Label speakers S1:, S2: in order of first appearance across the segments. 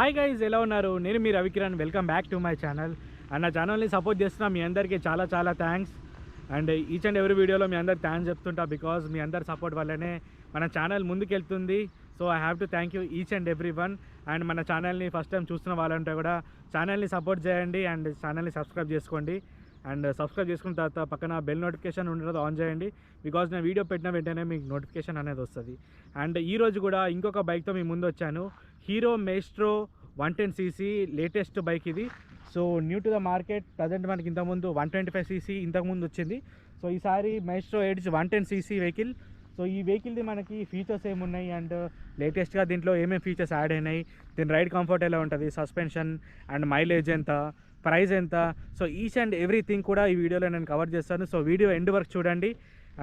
S1: Hi guys, ఎలా ఉన్నారు? నేను మీ Ravikiran. Welcome back to my channel. And నా ఛానల్ని సపోర్ట్ చేస్తున్న మీ అందరికీ చాలా చాలా thanks. And each and every వీడియోలో మీ అందరికి థ్యాంక్స్ చెప్తుంటా, బికాజ్ మీ అందరి సపోర్ట్ వల్లనే మన ఛానల్ ముందుకెళ్తుంది. So I have to thank you each and every one. And మన ఛానల్ని ఫస్ట్ టైం చూస్తున్న వాళ్ళంటే కూడా ఛానల్ని సపోర్ట్ చేయండి అండ్ ఛానల్ని సబ్స్క్రైబ్ చేసుకోండి. అండ్ సబ్స్క్రైబ్ చేసుకున్న తర్వాత పక్కన బెల్ నోటిఫికేషన్ ఉండదు, ఆన్ చేయండి, బికాజ్ నేను వీడియో పెట్టిన వెంటనే మీకు నోటిఫికేషన్ అనేది వస్తుంది. అండ్ ఈరోజు కూడా ఇంకొక బైక్తో మీ ముందు వచ్చాను. Hero Maestro 110cc latest bike ఇది. So new to the market. Present మనకి ఇంతకుముందు 125cc ఇంతకుముందు వచ్చింది. సో ఈసారి maestro edge 110cc vehicle. So ఈ వెహికల్ది మనకి ఫీచర్స్ ఏమున్నాయి అండ్ లేటెస్ట్గా దీంట్లో ఏమేమి ఫీచర్స్ యాడ్ అయినాయి, దీని రైడ్ కంఫర్ట్ ఎలా ఉంటుంది, సస్పెన్షన్ అండ్ మైలేజ్ ఎంత, ప్రైస్ ఎంత, సో ఈచ్ అండ్ ఎవ్రీథింగ్ కూడా ఈ వీడియోలో నేను కవర్ చేస్తాను. సో వీడియో ఎండ్ వరకు చూడండి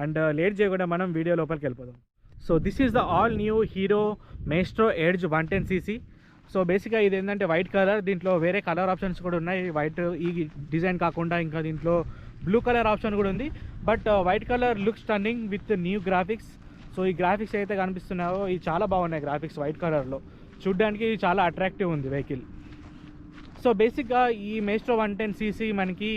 S1: అండ్ లేట్ చేయకుండా మనం వీడియో లోపలికి వెళ్ళిపోదాం. So this is the all new hero maestro edge 110cc. So బేసిక్గా ఇది ఏంటంటే వైట్ కలర్. దీంట్లో వేరే కలర్ ఆప్షన్స్ కూడా ఉన్నాయి. వైట్ ఈ డిజైన్ కాకుండా ఇంకా దీంట్లో బ్లూ కలర్ ఆప్షన్ కూడా ఉంది. But white colour looks stunning with new graphics. So ఈ గ్రాఫిక్స్ అయితే కనిపిస్తున్నాయో ఇవి చాలా బాగున్నాయి. గ్రాఫిక్స్ వైట్ కలర్లో చూడ్డానికి చాలా అట్రాక్టివ్ ఉంది వెహికల్. సో బేసిక్గా ఈ మేస్ట్రో 110cc మనకి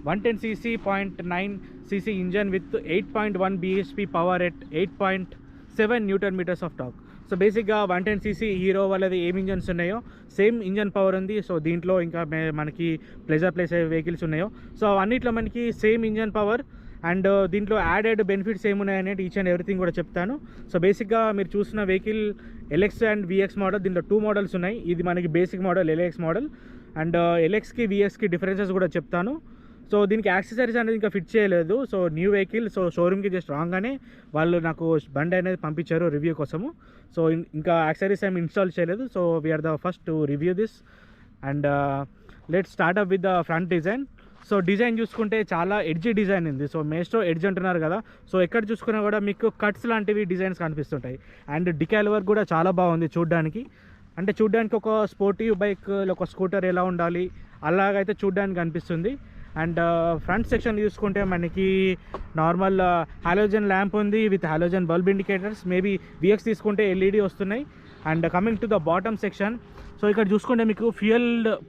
S1: 110cc 0.9cc engine with 8.1 bhp power at 8.7 Nm of torque. So బేసిక్గా 110cc హీరో వాళ్ళది ఏం ఇంజన్స్ ఉన్నాయో సేమ్ ఇంజన్ పవర్ ఉంది. సో దీంట్లో ఇంకా మనకి ప్లెజర్ ప్లేస్ వెహికల్స్ ఉన్నాయో సో అన్నిట్లో మనకి సేమ్ ఇంజన్ పవర్. అండ్ దీంట్లో యాడెడ్ బెనిఫిట్స్ ఏమున్నాయనేది ఈచ్ అండ్ ఎవ్రీథింగ్ కూడా చెప్తాను. సో బేసిక్గా మీరు చూసిన vehicle LX and VX model. దీంట్లో 2 మోడల్స్ ఉన్నాయి. ఇది మనకి basic model LX model. And ఎల్ఎక్స్కి విఎక్స్కి డిఫరెన్సెస్ కూడా చెప్తాను. సో దీనికి యాక్సెసరీస్ అనేది ఇంకా ఫిట్ చేయలేదు. So new vehicle. సో షోరూమ్కి జస్ట్ రాగానే వాళ్ళు నాకు బండి అనేది పంపించారు రివ్యూ కోసము. సో ఇంకా యాక్సెసరీస్ ఏమి ఇన్స్టాల్ చేయలేదు. So we're the first to review this. And let start up with the front design. So design చూసుకుంటే చాలా ఎడ్జీ డిజైన్ ఉంది. సో మేస్ట్రో ఎడ్జ్ అంటున్నారు కదా, సో ఎక్కడ చూసుకున్నా కూడా మీకు కట్స్ లాంటివి డిజైన్స్ కనిపిస్తుంటాయి. అండ్ డికాల్ వర్క్ కూడా చాలా బాగుంది చూడ్డానికి. అంటే చూడ్డానికి ఒక స్పోర్టివ్ బైక్, ఒక స్కూటర్ ఎలా ఉండాలి అలాగైతే చూడ్డానికి అనిపిస్తుంది. అండ్ ఫ్రంట్ సెక్షన్ చూసుకుంటే మనకి నార్మల్ హాలోజన్ ల్యాంప్ ఉంది with halogen bulb indicators. Maybe vx తీసుకుంటే ఎల్ఈడి వస్తున్నాయి. And coming to the bottom section. So ఇక్కడ చూసుకుంటే మీకు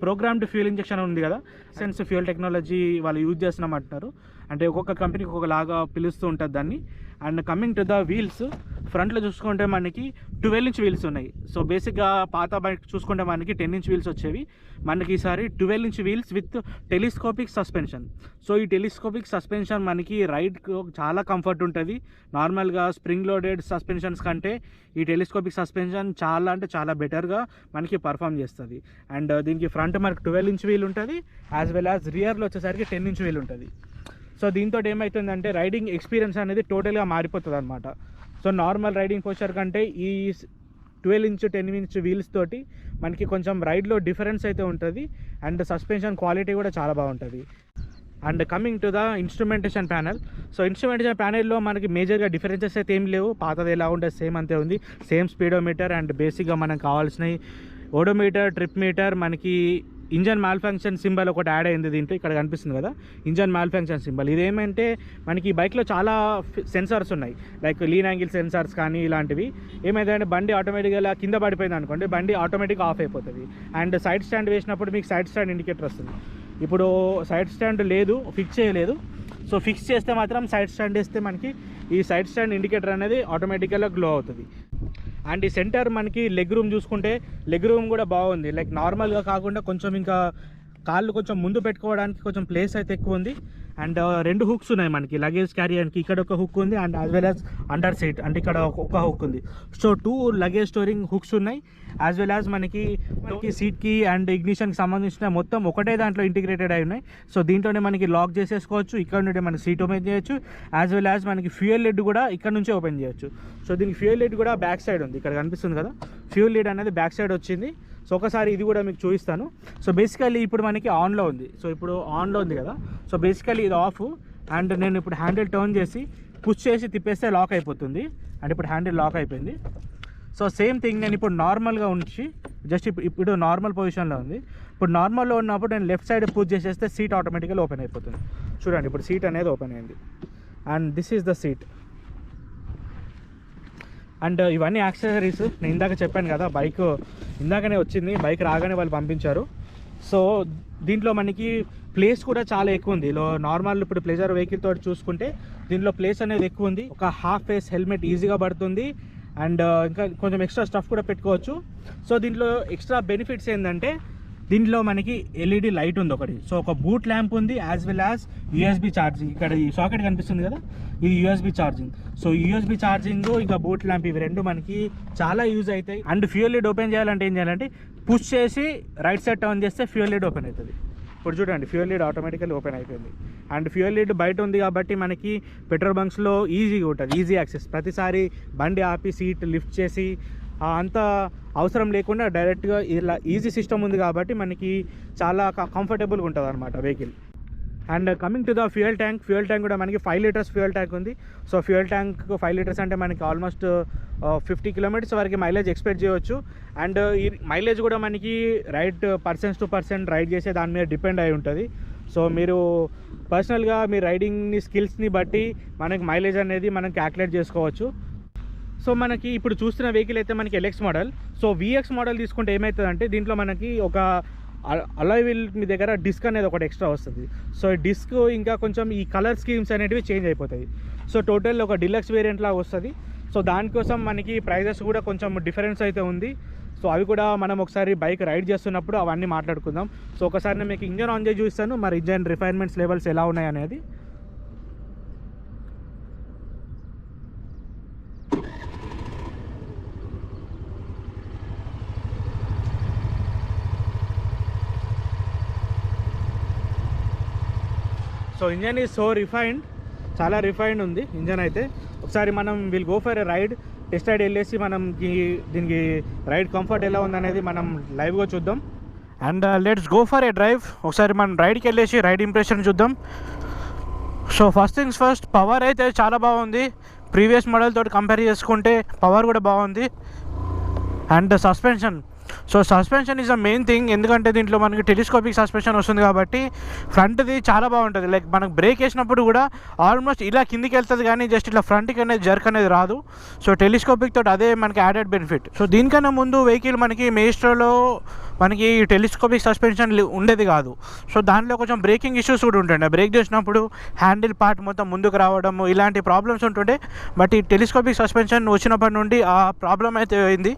S1: ప్రోగ్రామ్డ్ ఫ్యూయల్ ఇంజెక్షన్ ఉంది కదా, సెన్స్ ఫ్యూయల్ టెక్నాలజీ వాళ్ళు యూజ్ చేస్తున్నామంటున్నారు. అంటే ఒక్కొక్క కంపెనీకి ఒక్కొక్కలాగా పిలుస్తూ ఉంటుంది దాన్ని. And coming to the wheels, ఫ్రంట్లో చూసుకుంటే మనకి 12-inch వీల్స్ ఉన్నాయి. సో బేసిక్గా పాత బైక్ చూసుకుంటే మనకి 10-inch వీల్స్ వచ్చేవి. మనకి ఈసారి 12-inch wheels with telescopic suspension. So ఈ టెలిస్కోపిక్ సస్పెన్షన్ మనకి రైడ్కి చాలా కంఫర్ట్ ఉంటుంది. నార్మల్గా స్ప్రింగ్ లోడెడ్ సస్పెన్షన్స్ కంటే ఈ టెలిస్కోపిక్ సస్పెన్షన్ చాలా అంటే చాలా బెటర్గా మనకి పర్ఫామ్ చేస్తుంది. అండ్ దీనికి ఫ్రంట్ మనకి 12-inch వీల్ ఉంటుంది, యాజ్ వెల్ యాజ్ రియర్లో వచ్చేసరికి 10-inch వీల్ ఉంటుంది. సో దీంతో ఏమవుతుందంటే రైడింగ్ ఎక్స్పీరియన్స్ అనేది టోటల్గా మారిపోతుంది అనమాట. సో నార్మల్ రైడింగ్ పోస్చర్ కంటే ఈ 12-inch 10-inch వీల్స్ తోటి మనకి కొంచెం రైడ్లో డిఫరెన్స్ అయితే ఉంటుంది. అండ్ సస్పెన్షన్ క్వాలిటీ కూడా చాలా బాగుంటుంది. And coming to the instrumentation panel. So instrumentation ప్యానెల్లో మనకి మేజర్గా డిఫరెన్సెస్ అయితే ఏం లేవు. పాతది ఎలా ఉంటుంది సేమ్ అంతే ఉంది. సేమ్ స్పీడోమీటర్ అండ్ బేసిక్గా మనకు కావాల్సినవి ఓడోమీటర్, ట్రిప్ మీటర్, మనకి ఇంజన్ మ్యాల్ఫంక్షన్ సింబల్ ఒకటి యాడ్ అయింది దీంట్లో. ఇక్కడ కనిపిస్తుంది కదా ఇంజన్ మ్యాల్ఫంక్షన్ సింబల్. ఇదేమంటే మనకి బైక్లో చాలా సెన్సార్స్ ఉన్నాయి, లైక్ లీన్ యాంగిల్ సెన్సార్స్ కానీ ఇలాంటివి. ఏమైందంటే బండి ఆటోమేటిక్గా కింద పడిపోయింది అనుకోండి, బండి ఆటోమేటిక్గా ఆఫ్ అయిపోతుంది. అండ్ సైడ్ స్టాండ్ వేసినప్పుడు మీకు సైడ్ స్టాండ్ ఇండికేటర్ వస్తుంది. ఇప్పుడు సైడ్ స్టాండ్ లేదు, ఫిక్స్ చేయలేదు. సో ఫిక్స్ చేస్తే మాత్రం సైడ్ స్టాండ్ వేస్తే మనకి ఈ సైడ్ స్టాండ్ ఇండికేటర్ అనేది ఆటోమేటిక్గా గ్లో అవుతుంది. అండ్ ఈ సెంటర్ మనకి లెగ్ రూమ్ చూసుకుంటే లెగ్ రూమ్ కూడా బాగుంది. లైక్ నార్మల్గా కాకుండా కొంచెం ఇంకా కాళ్ళు కొంచెం ముందు పెట్టుకోవడానికి కొంచెం ప్లేస్ అయితే ఎక్కువ ఉంది. అండ్ 2 హుక్స్ ఉన్నాయి మనకి లగేజ్ క్యారియర్కి. ఇక్కడ ఒక హుక్ ఉంది and as well as under seat అంటే ఇక్కడ ఒక హుక్ ఉంది. సో 2 లగేజ్ స్టోరింగ్ హుక్స్ ఉన్నాయి. యాజ్ వెల్ యాజ్ మనకి సీట్కి అండ్ ఇగ్నిషన్కి సంబంధించిన మొత్తం ఒకటే దాంట్లో ఇంటిగ్రేటెడ్ అయి ఉన్నాయి. సో దీంట్లోనే మనకి లాక్ చేసేసుకోవచ్చు. ఇక్కడ నుండి మనకి సీట్ ఓపెన్ చేయొచ్చు. యాజ్ వెల్ యాజ్ మనకి ఫ్యూయల్ లిడ్ కూడా ఇక్కడ నుంచే ఓపెన్ చేయొచ్చు. సో దీనికి ఫ్యూయల్ లిడ్ కూడా బ్యాక్ సైడ్ ఉంది. ఇక్కడ కనిపిస్తుంది కదా, ఫ్యూయల్ లిడ్ అనేది బ్యాక్ సైడ్ వచ్చింది. సో ఒకసారి ఇది కూడా మీకు చూపిస్తాను. సో బేసికల్లీ ఇప్పుడు మనకి ఆన్లో ఉంది. సో ఇప్పుడు ఆన్లో ఉంది కదా, సో బేసికల్లీ ఇది ఆఫ్. అండ్ నేను ఇప్పుడు హ్యాండిల్ టర్న్ చేసి పుష్ చేసి తిప్పేస్తే లాక్ అయిపోతుంది. అండ్ ఇప్పుడు హ్యాండిల్ లాక్ అయిపోయింది. సో సేమ్ థింగ్ నేను ఇప్పుడు నార్మల్గా ఉంచి జస్ట్ ఇప్పుడు నార్మల్ పొజిషన్లో ఉంది. ఇప్పుడు నార్మల్లో ఉన్నప్పుడు నేను లెఫ్ట్ సైడ్ పుష్ చేసేస్తే సీట్ ఆటోమేటిక్గా ఓపెన్ అయిపోతుంది. చూడండి ఇప్పుడు సీట్ అనేది ఓపెన్ అయింది. And this is the seat. And ఇవన్నీ యాక్సెసరీస్ నేను ఇందాక చెప్పాను కదా, బైక్ ఇందాకనే వచ్చింది, బైక్ రాగానే వాళ్ళు పంపించారు. సో దీంట్లో మనకి ప్లేస్ కూడా చాలా ఎక్కువ ఉంది. నార్మల్ ఇప్పుడు ప్లెజర్ వెహికల్ తోటి చూసుకుంటే దీంట్లో ప్లేస్ అనేది ఎక్కువ ఉంది. ఒక హాఫ్ ఫేస్ హెల్మెట్ ఈజీగా పడుతుంది. అండ్ ఇంకా కొంచెం ఎక్స్ట్రా స్టఫ్ కూడా పెట్టుకోవచ్చు. సో దీంట్లో ఎక్స్ట్రా బెనిఫిట్స్ ఏంటంటే దీంట్లో మనకి ఎల్ఈడి లైట్ ఉంది ఒకటి. సో ఒక బూట్ ల్యాంప్ ఉంది, as well as USB charging. ఇక్కడ ఈ సాకెట్ కనిపిస్తుంది కదా, ఇది USB charging. So USB charging ఇంకా బూట్ ల్యాంప్ ఇవి రెండు మనకి చాలా యూజ్ అవుతాయి. అండ్ ఫ్యూయల్ లిడ్ ఓపెన్ చేయాలంటే ఏం చేయాలంటే పుష్ చేసి రైట్ సైడ్ టర్న్ చేస్తే ఫ్యూయల్ లిడ్ ఓపెన్ అవుతుంది. ఇప్పుడు చూడండి, ఫ్యూయల్ లిడ్ ఆటోమేటికల్లీ ఓపెన్ అయిపోయింది. అండ్ ఫ్యూయల్ లిడ్ బయట ఉంది కాబట్టి మనకి పెట్రోల్ బంక్స్లో ఈజీగా ఉంటుంది, ఈజీ యాక్సెస్. ప్రతిసారి బండి ఆపి సీట్ లిఫ్ట్ చేసి అంత అవసరం లేకుండా డైరెక్ట్గా ఇలా ఈజీ సిస్టమ్ ఉంది కాబట్టి మనకి చాలా కంఫర్టబుల్గా ఉంటుంది అనమాట vehicle. And coming to the fuel tank కూడా మనకి 5 లీటర్స్ ఫ్యూయల్ ట్యాంక్ ఉంది. సో ఫ్యూయల్ ట్యాంక్ 5 లీటర్స్ అంటే మనకి ఆల్మోస్ట్ 50 కిలోమీటర్స్ వరకు మైలేజ్ ఎక్స్పెక్ట్ చేయవచ్చు. అండ్ ఈ మైలేజ్ కూడా మనకి పర్సన్స్ టు పర్సన్ రైడ్ చేసే దాని మీద డిపెండ్ అయి ఉంటుంది. సో మీరు పర్సనల్గా మీ రైడింగ్ స్కిల్స్ని బట్టి మనకి మైలేజ్ అనేది మనం క్యాల్కులేట్ చేసుకోవచ్చు. సో మనకి ఇప్పుడు చూస్తున్న వెహికల్ అయితే మనకి LX model. So VX model తీసుకుంటే ఏమవుతుందంటే దీంట్లో మనకి ఒక అలాయ్ వీల్ మీ దగ్గర డిస్క్ అనేది ఒకటి ఎక్స్ట్రా వస్తుంది. సో డిస్క్ ఇంకా కొంచెం ఈ కలర్ స్కీమ్స్ అనేటివి చేంజ్ అయిపోతాయి. సో టోటల్ ఒక డిలక్స్ వేరియంట్ లాగా వస్తుంది. సో దానికోసం మనకి ప్రైజెస్ కూడా కొంచెం డిఫరెన్స్ అయితే ఉంది. సో అవి కూడా మనం ఒకసారి బైక్ రైడ్ చేస్తున్నప్పుడు అవన్నీ మాట్లాడుకుందాం. సో ఒకసారి నేను మీకు ఇంజన్ ఆన్ చేసి చూస్తాను, మరి ఇంజన్ రిఫైన్మెంట్స్ లెవెల్స్ ఎలా ఉన్నాయి అనేది. So engine is so refined, చాలా రిఫైన్డ్ ఉంది ఇంజన్ అయితే. ఒకసారి మనం will go for a ride, test ride వెళ్ళేసి మనం దీనికి రైడ్ కంఫర్ట్ ఎలా ఉందనేది మనం లైవ్గా చూద్దాం. And let's go for a drive. ఒకసారి మనం రైడ్కి వెళ్ళేసి రైడ్ ఇంప్రెషన్ చూద్దాం. So first things first, power అయితే చాలా బాగుంది. ప్రీవియస్ మోడల్ తోటి కంపేర్ చేసుకుంటే పవర్ కూడా బాగుంది. And suspension is the main thing. ఎందుకంటే దీంట్లో మనకి టెలిస్కోపిక్ సస్పెన్షన్ వస్తుంది కాబట్టి ఫ్రంట్ది చాలా బాగుంటుంది. లైక్ మనకు బ్రేక్ వేసినప్పుడు కూడా ఆల్మోస్ట్ ఇలా కిందికి వెళ్తుంది కానీ జస్ట్ ఇట్లా ఫ్రంట్కి అనేది జర్క్ అనేది రాదు. సో టెలిస్కోపిక్ తోటి అదే మనకి యాడెడ్ బెనిఫిట్. సో దీనికన్నా ముందు వెహికల్ మనకి మేస్ట్రోలో మనకి టెలిస్కోపిక్ సస్పెన్షన్ ఉండేది కాదు. సో దాంట్లో కొంచెం బ్రేకింగ్ ఇష్యూస్ కూడా ఉంటుండే. బ్రేక్ చేసినప్పుడు హ్యాండిల్ పార్ట్ మొత్తం ముందుకు రావడం ఇలాంటి ప్రాబ్లమ్స్ ఉంటుండే. బట్ ఈ టెలిస్కోపిక్ సస్పెన్షన్ వచ్చినప్పటి నుండి ఆ ప్రాబ్లం అయితే అయింది.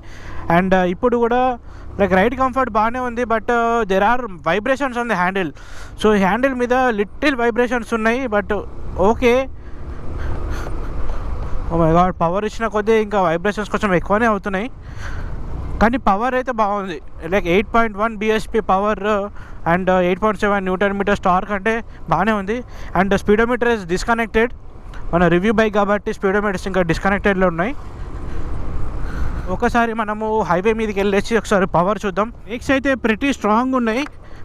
S1: అండ్ ఇప్పుడు కూడా లైక్ రైడ్ కంఫర్ట్ బాగానే ఉంది. But there are vibrations on the handle. So handle మీద లిటిల్ వైబ్రేషన్స్ ఉన్నాయి. But okay, oh my god, power ఇచ్చిన కొద్దీ ఇంకా వైబ్రేషన్స్ కొంచెం ఎక్కువనే అవుతున్నాయి. కానీ పవర్ అయితే బాగుంది. Like 8.1 bhp power and 8.7 newton meters torque అంటే బాగానే ఉంది. And speedometer is disconnected. మన రివ్యూ బైక్ కాబట్టి స్పీడోమీటర్స్ ఇంకా డిస్కనెక్టెడ్లో ఉన్నాయి. ఒకసారి మనము హైవే మీదకి వెళ్ళేసి ఒకసారి పవర్ చూద్దాం. బ్రేక్స్ అయితే ప్రెటీ స్ట్రాంగ్ ఉన్నాయి.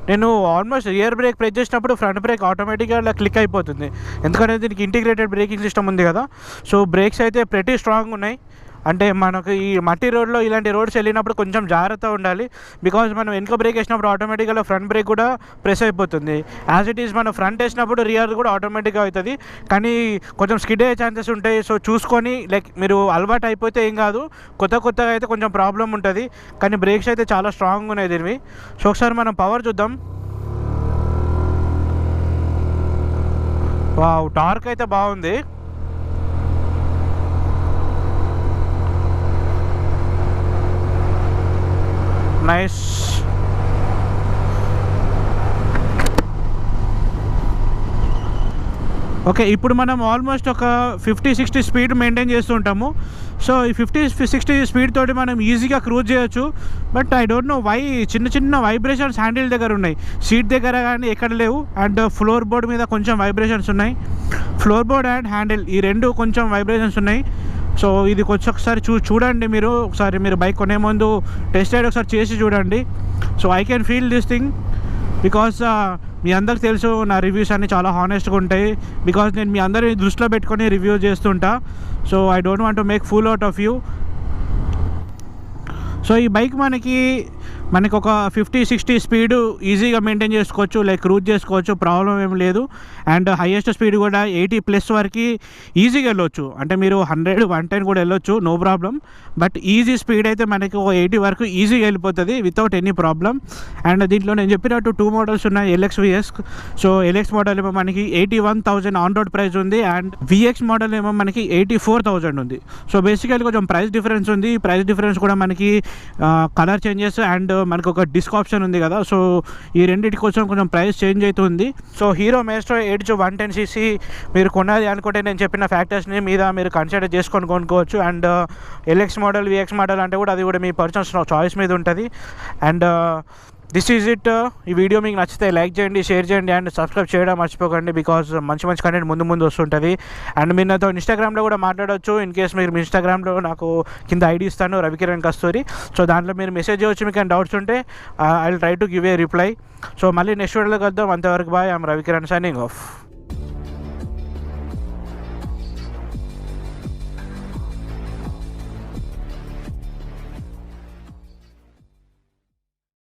S1: నేను ఆల్మోస్ట్ రియర్ బ్రేక్ ప్రెస్ చేసినప్పుడు ఫ్రంట్ బ్రేక్ ఆటోమేటిక్గా క్లిక్ అయిపోతుంది. ఎందుకంటే దీనికి ఇంటిగ్రేటెడ్ బ్రేకింగ్ సిస్టమ్ ఉంది కదా. సో బ్రేక్స్ అయితే ప్రెటీ స్ట్రాంగ్ ఉన్నాయి. అంటే మనకు ఈ మట్టి రోడ్లో ఇలాంటి రోడ్స్ వెళ్ళినప్పుడు కొంచెం జాగ్రత్త ఉండాలి. బికాజ్ మనం వెనుక బ్రేక్ వేసినప్పుడు ఆటోమేటిక్గా ఫ్రంట్ బ్రేక్ కూడా ప్రెస్ అయిపోతుంది. యాజ్ ఇట్ ఈస్ మనం ఫ్రంట్ వేసినప్పుడు రియర్ కూడా ఆటోమేటిక్గా అవుతుంది. కానీ కొంచెం స్కిడ్ అయ్యే ఛాన్సెస్ ఉంటాయి. సో చూసుకొని లైక్ మీరు అలవాటు అయిపోతే ఏం కాదు, కొత్తగా అయితే కొంచెం ప్రాబ్లం ఉంటుంది. కానీ బ్రేక్స్ అయితే చాలా స్ట్రాంగ్ ఉన్నాయి దీనివి. సో ఒకసారి మనం పవర్ చూద్దాం. వావ్, టార్క్ అయితే బాగుంది. నైస్. ఓకే, ఇప్పుడు మనం ఆల్మోస్ట్ ఒక 50-60 స్పీడ్ మెయింటైన్ చేస్తుంటాము. సో ఈ 50-60 స్పీడ్ తోటి మనం ఈజీగా క్రూజ్ చేయొచ్చు. But I don't know why చిన్న వైబ్రేషన్స్ హ్యాండిల్ దగ్గర ఉన్నాయి, సీట్ దగ్గర కానీ ఎక్కడ లేవు. అండ్ ఫ్లోర్ బోర్డ్ మీద కొంచెం వైబ్రేషన్స్ ఉన్నాయి. ఫ్లోర్ బోర్డ్ అండ్ హ్యాండిల్ ఈ రెండు కొంచెం వైబ్రేషన్స్ ఉన్నాయి. సో ఇది కొంచెం ఒకసారి చూడండి. ఒకసారి మీరు బైక్ కొనే ముందు టెస్ట్ రైడ్ ఒకసారి చేసి చూడండి. So I can feel this thing because మీ అందరికి తెలుసు నా రివ్యూస్ అన్నీ చాలా హానెస్ట్గా ఉంటాయి. బికాజ్ నేను మీ అందరిని దృష్టిలో పెట్టుకొని రివ్యూ చేస్తుంటా. So I don't want to make full out of you. So ఈ బైక్ మనకి మనకి ఒక 50-60 స్పీడ్ ఈజీగా మెయింటైన్ చేసుకోవచ్చు, లైక్ క్రూజ్ చేసుకోవచ్చు, ప్రాబ్లం ఏం లేదు. అండ్ హైయెస్ట్ స్పీడ్ కూడా 80+ వరకు ఈజీగా వెళ్ళొచ్చు. అంటే మీరు 100-110 కూడా వెళ్ళొచ్చు, no problem. But easy speed అయితే మనకి ఒక 80 వరకు ఈజీగా వెళ్ళిపోతుంది వితౌట్ ఎనీ ప్రాబ్లం. అండ్ దీంట్లో నేను చెప్పినట్టు 2 మోడల్స్ ఉన్నాయి, LX VX. So LX model ఏమో మనకి 81,000 ఆన్ రోడ్ ప్రైస్ ఉంది, అండ్ VX మోడల్ ఏమో మనకి 84,000 ఉంది. సో బేసికల్లీ కొంచెం ప్రైస్ డిఫరెన్స్ ఉంది. ప్రైస్ డిఫరెన్స్ కూడా మనకి కలర్ చేంజెస్ అండ్ మనకు ఒక డిస్క్ ఆప్షన్ ఉంది కదా, సో ఈ రెండింటి కోసం కొంచెం ప్రైస్ చేంజ్ అవుతుంది. So hero maestro edge 110cc మీరు కొనాలి అనుకుంటే నేను చెప్పిన ఫ్యాక్టర్స్ని మీద మీరు కన్సిడర్ చేసుకొని కొనుక్కోవచ్చు. And LX model VX model అంటే కూడా అది కూడా మీ పర్సనల్ చాయిస్ మీద ఉంటుంది. And this is it. ఈ వీడియో మీకు నచ్చితే లైక్ చేయండి, షేర్ చేయండి అండ్ సబ్స్క్రైబ్ చేయడం మర్చిపోకండి, బికాజ్ మంచి మంచి కంటెంట్ ముందు వస్తుంటుంది. అండ్ మీరు నాతో ఇన్స్టాగ్రామ్లో కూడా మాట్లాడవచ్చు. ఇన్ కేస్ మీరు మీ ఇన్స్టాగ్రామ్లో నాకు కింద ఐడి ఇస్తాను, రవికిరణ్ కస్తూరి. సో దాంట్లో మీరు మెసేజ్ చేయవచ్చు, మీకు డౌట్స్ ఉంటే I will try to give a reply. So మళ్ళీ నెక్స్ట్ వీడియోలో కలుద్దాం. అంతవరకు bye. I'm Ravikiran signing of.